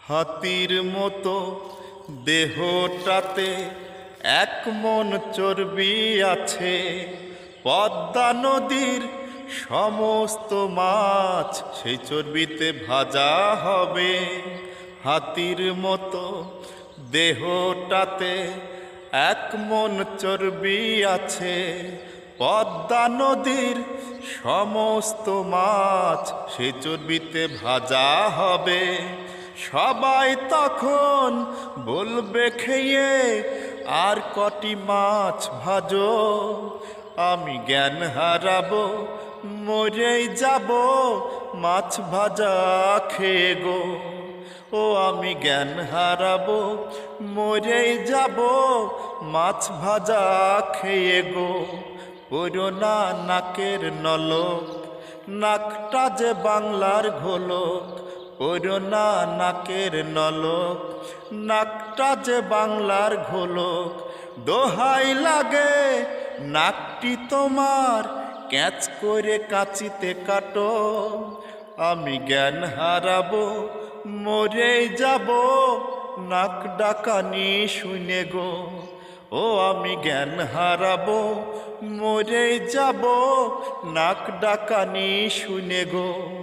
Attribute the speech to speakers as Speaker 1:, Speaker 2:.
Speaker 1: হাতির মতো দেহটাতে এক মন চর্বি আছে। পদ্মা নদীর সমস্ত মাছ সেই চর্বিতে ভাজা হবে। হাতির মতো দেহটাতে এক মন চর্বি আছে। পদ্মা নদীর সমস্ত মাছ সেই চর্বিতে ভাজা হবে। সবাই তখন বলবে খেয়ে, আর কটি মাছ ভাজো। আমি জ্ঞান হারাবো, মরেই যাব মাছ ভাজা খেয়ে গো। ও আমি জ্ঞান হারাবো, মরেই যাব মাছ ভাজা খেয়ে গো। পড়ো না নাকের নলক, নাকটা যে বাংলার ঘোলক। পড়ো না নাকের নলক, নাকটা যে বাংলার ঘোলক। দোহাই লাগে নাকটি তোমার, ক্যাচ করে কাঁচিতে কাটো। আমি জ্ঞান হারাবো, মরেই যাব নাক ডাকানি শুনে গো। ও আমি জ্ঞান হারাবো, মরেই যাব নাক ডাকানি শুনে গো।